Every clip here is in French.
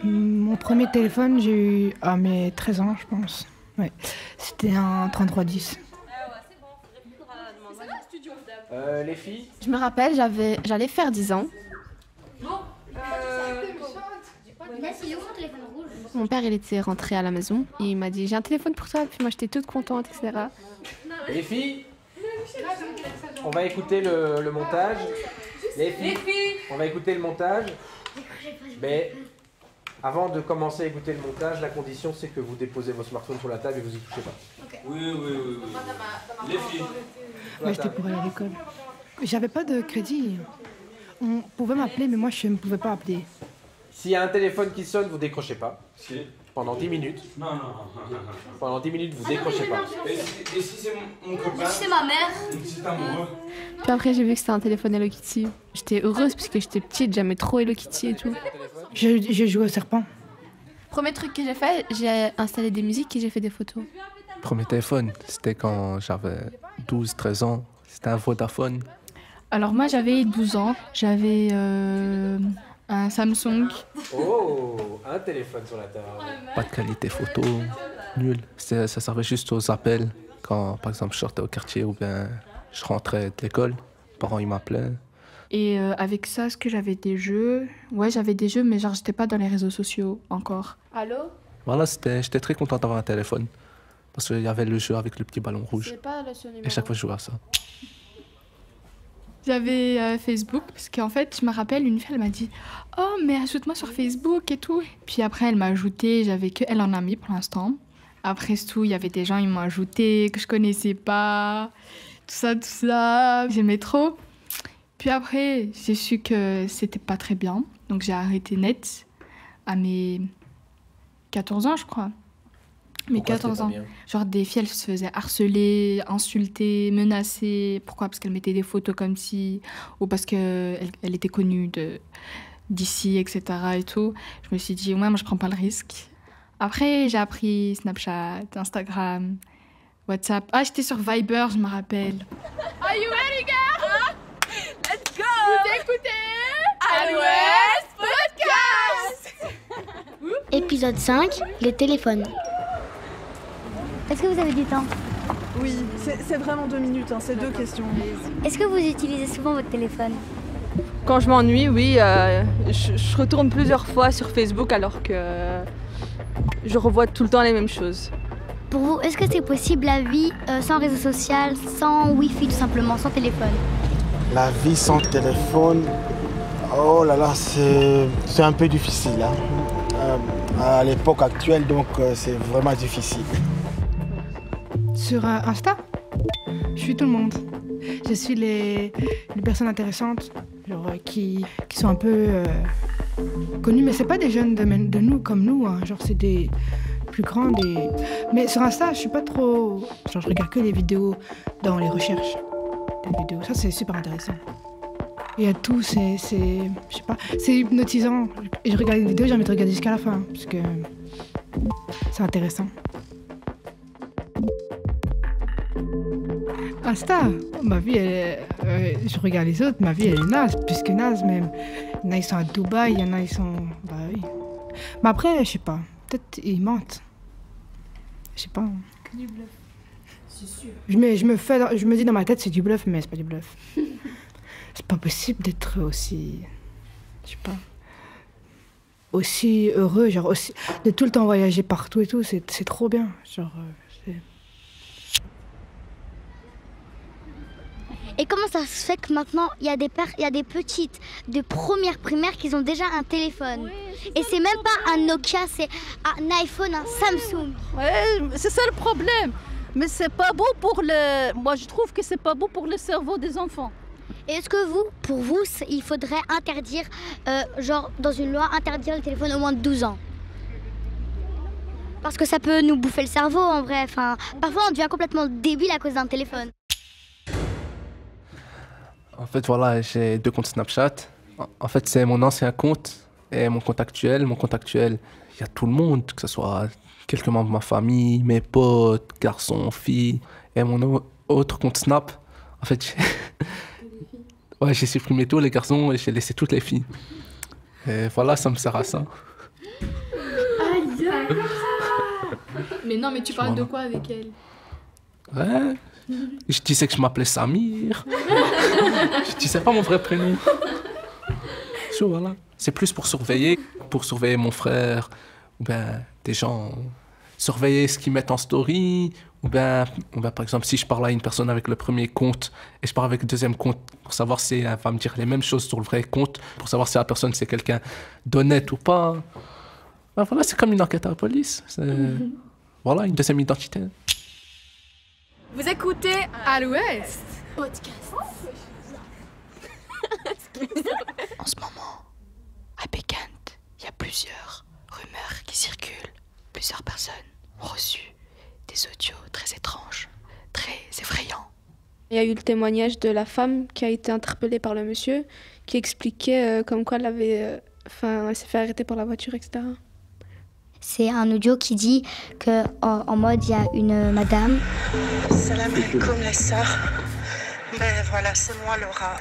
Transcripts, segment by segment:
Mon premier téléphone, j'ai eu à mes 13 ans, je pense. Ouais. C'était un 3310. Les filles? Je me rappelle, j'allais faire 10 ans. Mon père, il était rentré à la maison et il m'a dit « J'ai un téléphone pour toi ». Puis moi, j'étais toute contente, etc. Les filles? On va écouter le montage. Les filles, on va écouter le montage. Mais avant de commencer à écouter le montage, la condition, c'est que vous déposez vos smartphones sur la table et vous y touchez pas. Okay. Oui. Les filles. Moi, j'étais pour aller à l'école. J'avais pas de crédit. On pouvait m'appeler, mais moi, je ne pouvais pas appeler. S'il y a un téléphone qui sonne, vous décrochez pas. Si. Pendant 10 minutes. Non. Pendant 10 minutes, vous décrochez pas. Et si c'est mon copain? Si c'est ma mère? Si c'est amoureux? Puis après, j'ai vu que c'était un téléphone Hello Kitty. J'étais heureuse parce que j'étais petite, j'aimais trop Hello Kitty et tout. J'ai joué au serpent. Premier truc que j'ai fait, j'ai installé des musiques et j'ai fait des photos. Premier téléphone, c'était quand j'avais 12-13 ans. C'était un Vodafone. Alors moi, j'avais 12 ans. J'avais un Samsung. Oh, un téléphone sur la table. Pas de qualité photo, nul. Ça servait juste aux appels. Quand, par exemple, je sortais au quartier ou bien je rentrais de l'école. Les parents, ils m'appelaient. Et avec ça, est-ce que j'avais des jeux? Ouais, j'avais des jeux, mais genre, j'étais pas dans les réseaux sociaux encore. Allô? Voilà, j'étais très content d'avoir un téléphone. Parce qu'il y avait le jeu avec le petit ballon rouge. C'est pas le numéro. Et chaque fois, je jouais à ça. J'avais Facebook, parce qu'en fait, je me rappelle, une fille, elle m'a dit « Oh, mais ajoute-moi sur Facebook et tout. » Puis après, elle m'a ajouté, j'avais que elle en a mis pour l'instant. Après tout, il y avait des gens, ils m'ont ajouté, que je connaissais pas, tout ça. J'aimais trop. Puis après, j'ai su que c'était pas très bien. Donc j'ai arrêté net à mes 14 ans, je crois. Mes 14 ans. Genre des filles, elles se faisaient harceler, insulter, menacer. Pourquoi? Parce qu'elles mettaient des photos comme si... Ou parce qu'elle était connue d'ici, etc. et tout. Je me suis dit, ouais, moi, je prends pas le risque. Après, j'ai appris Snapchat, Instagram, WhatsApp. Ah, j'étais sur Viber, je me rappelle. Are you ready, girl? Let's go! Vous écoutez Alouette Podcast! Épisode 5, les téléphones. Est-ce que vous avez du temps? Oui, c'est vraiment 2 minutes, hein, c'est 2 questions. Est-ce que vous utilisez souvent votre téléphone? Quand je m'ennuie, oui, je retourne plusieurs fois sur Facebook alors que je revois tout le temps les mêmes choses. Pour vous, est-ce que c'est possible la vie sans réseau social, sans Wi-Fi tout simplement, sans téléphone? La vie sans téléphone, oh là là, c'est un peu difficile. Hein. À l'époque actuelle, donc c'est vraiment difficile. Sur Insta, je suis tout le monde. Je suis les personnes intéressantes, genre, qui sont un peu connues, mais c'est pas des jeunes de nous comme nous, hein. Genre c'est des plus grands. Mais sur Insta, je suis pas trop... Genre je regarde que les vidéos dans les recherches. Des vidéos. Ça c'est super intéressant. Il y a tout, je sais pas, c'est hypnotisant. Et je regarde une vidéo, j'ai envie de regarder jusqu'à la fin, parce que c'est intéressant. Insta, ma vie, je regarde les autres, ma vie elle est naze, plus que naze même. Il y en a, ils sont à Dubaï, il y en a, ils sont... Bah oui. Mais après, je sais pas, peut-être ils mentent. Je sais pas. Que du bluff. C'est sûr. Je me dis dans ma tête, c'est du bluff, mais c'est pas du bluff. C'est pas possible d'être aussi... Je sais pas... Aussi heureux, genre aussi... De tout le temps voyager partout et tout, c'est trop bien. Genre... Et comment ça se fait que maintenant, il y a des petites de première primaire qui ont déjà un téléphone? Oui, et c'est même pas un Nokia, c'est un iPhone, un Samsung. Ouais, c'est ça le problème. Mais c'est pas beau pour le... Moi, je trouve que c'est pas beau pour le cerveau des enfants. Et est-ce que pour vous, il faudrait interdire, genre dans une loi, interdire le téléphone au moins de 12 ans? Parce que ça peut nous bouffer le cerveau en vrai. Enfin, parfois on devient complètement débile à cause d'un téléphone. En fait, voilà, j'ai 2 comptes Snapchat. En fait, c'est mon ancien compte et mon compte actuel. Mon compte actuel, il y a tout le monde, que ce soit quelques membres de ma famille, mes potes, garçons, filles. Et mon autre compte Snap, en fait, ouais, j'ai supprimé tous les garçons et j'ai laissé toutes les filles. Et voilà, ça me sert à ça. Mais non, mais tu parles de quoi avec elle? Ouais. Je disais que je m'appelais Samir. Je disais pas mon vrai prénom. Voilà. C'est plus pour surveiller mon frère, ou bien des gens, surveiller ce qu'ils mettent en story, ou bien par exemple si je parle à une personne avec le premier compte et je parle avec le deuxième compte pour savoir si elle va me dire les mêmes choses sur le vrai compte, pour savoir si la personne c'est quelqu'un d'honnête ou pas. Ben voilà, c'est comme une enquête à la police. Voilà, une deuxième identité. Vous écoutez À l'Ouest Podcast. En ce moment, à Pékin, il y a plusieurs rumeurs qui circulent. Plusieurs personnes ont reçu des audios très étranges, très effrayants. Il y a eu le témoignage de la femme qui a été interpellée par le monsieur, qui expliquait comme quoi elle s'est fait arrêter par la voiture, etc. C'est un audio qui dit qu'en mode, il y a une madame. Salam alaikum les sœurs. Ben voilà, c'est moi Laura.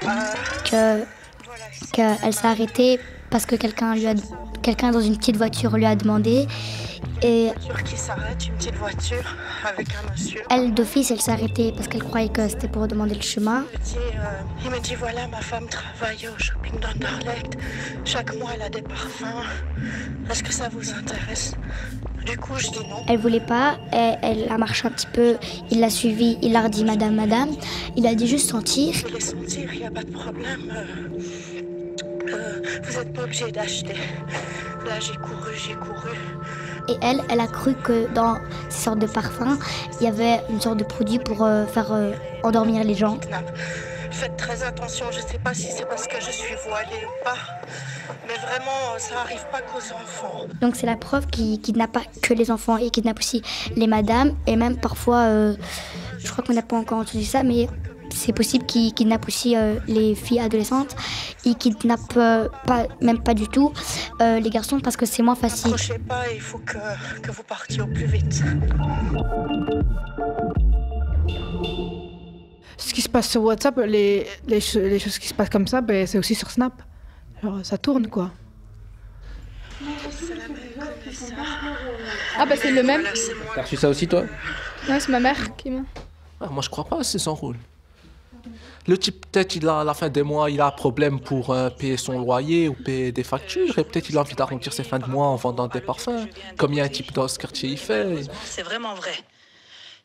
Qu'elle s'est arrêtée parce que quelqu'un dans une petite voiture lui a demandé. Et une voiture qui s'arrête, une petite voiture avec un monsieur. Elle, d'office, elle s'est arrêtée parce qu'elle croyait que c'était pour demander le chemin. Il me dit voilà, ma femme travaille au shopping d'Anderlecht. Chaque mois, elle a des parfums. Est-ce que ça vous intéresse? Du coup, je dis non. Elle voulait pas, elle a marché un petit peu, il l'a suivi, il a redit madame. Il a dit juste sentir. Vous voulez sentir, il n'y a pas de problème. Vous n'êtes pas obligé d'acheter. Là, j'ai couru. Et elle a cru que dans ces sortes de parfums, il y avait une sorte de produit pour faire endormir les gens. Faites très attention, je ne sais pas si c'est parce que je suis voilée ou pas, mais vraiment, ça n'arrive pas qu'aux enfants. Donc c'est la preuve qui kidnappe pas que les enfants, il kidnappe aussi les madames, et même parfois, je crois qu'on n'a pas encore entendu ça, mais c'est possible qu'il kidnappe aussi les filles adolescentes. Il kidnappe même pas du tout les garçons parce que c'est moins facile. N'approchez pas, il faut que vous partiez au plus vite. Ce qui se passe sur WhatsApp, les choses qui se passent comme ça, ben, c'est aussi sur Snap. Alors, ça tourne, quoi. Ah bah c'est le même. T'as reçu ça aussi, toi? Ouais, c'est ma mère qui m'a... Moi, je crois pas, c'est son rôle. Le type, peut-être, à la fin des mois, il a un problème pour payer son loyer ou payer des factures, et peut-être il a envie d'arrondir ses fins de mois en vendant des parfums, comme il y a un type dans ce quartier, il fait. C'est vraiment vrai.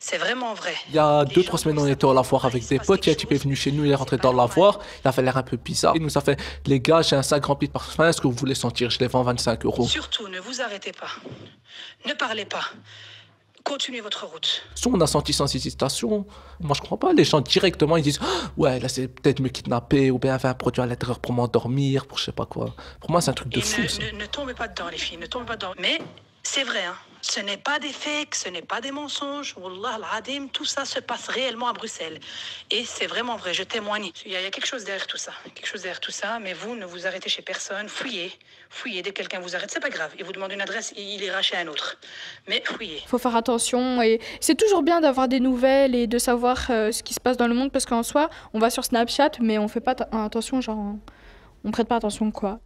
C'est vraiment vrai. Il y a 2-3 semaines, on était à la foire avec des potes, il y a un type est venu chez nous, il est rentré dans la foire, il avait l'air un peu bizarre. Il nous a fait, les gars, j'ai un sac rempli de parfums, est-ce que vous voulez sentir? Je les vends 25 €. Surtout, ne vous arrêtez pas. Ne parlez pas. Continuez votre route. On a senti sans hésitation. Moi, je crois pas. Les gens, directement, ils disent « Ouais, là, c'est peut-être me kidnapper ou bien avait un produit à l'intérieur pour m'endormir, pour je sais pas quoi. » Pour moi, c'est un truc de fou. Ne tombez pas dedans, les filles. Ne tombez pas dedans. Mais c'est vrai, hein. Ce n'est pas des fakes, ce n'est pas des mensonges. Wallah al-Adim, tout ça se passe réellement à Bruxelles. Et c'est vraiment vrai, je témoigne. Il y a quelque chose derrière tout ça. Quelque chose derrière tout ça, mais vous, ne vous arrêtez chez personne. Fouillez. Fouillez. Dès que quelqu'un vous arrête, c'est pas grave. Il vous demande une adresse, il ira chez un autre. Mais fouillez. Faut faire attention et c'est toujours bien d'avoir des nouvelles et de savoir ce qui se passe dans le monde parce qu'en soi, on va sur Snapchat, mais on fait pas attention, genre, on prête pas attention, quoi.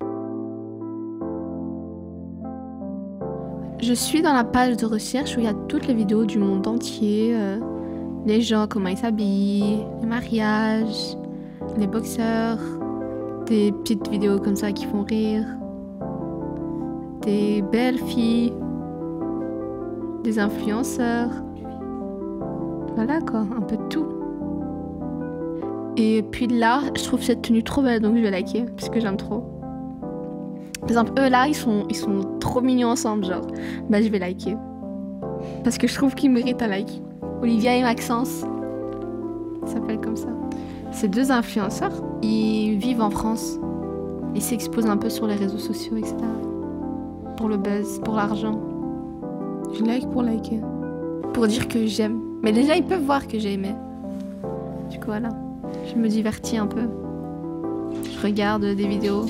Je suis dans la page de recherche où il y a toutes les vidéos du monde entier. Les gens, comment ils s'habillent, les mariages, les boxeurs, des petites vidéos comme ça qui font rire, des belles filles, des influenceurs. Voilà quoi, un peu de tout. Et puis là, je trouve cette tenue trop belle, donc je vais liker, parce que j'aime trop. Par exemple, eux là, ils sont trop mignons ensemble, genre. Bah, je vais liker. Parce que je trouve qu'ils méritent un like. Olivia et Maxence. Ils s'appellent comme ça. Ces deux influenceurs, ils vivent en France. Ils s'exposent un peu sur les réseaux sociaux, etc. Pour le buzz, pour l'argent. Je like pour liker. Pour dire que j'aime. Mais déjà, ils peuvent voir que j'ai aimé. Du coup, voilà. Je me divertis un peu. Je regarde des vidéos.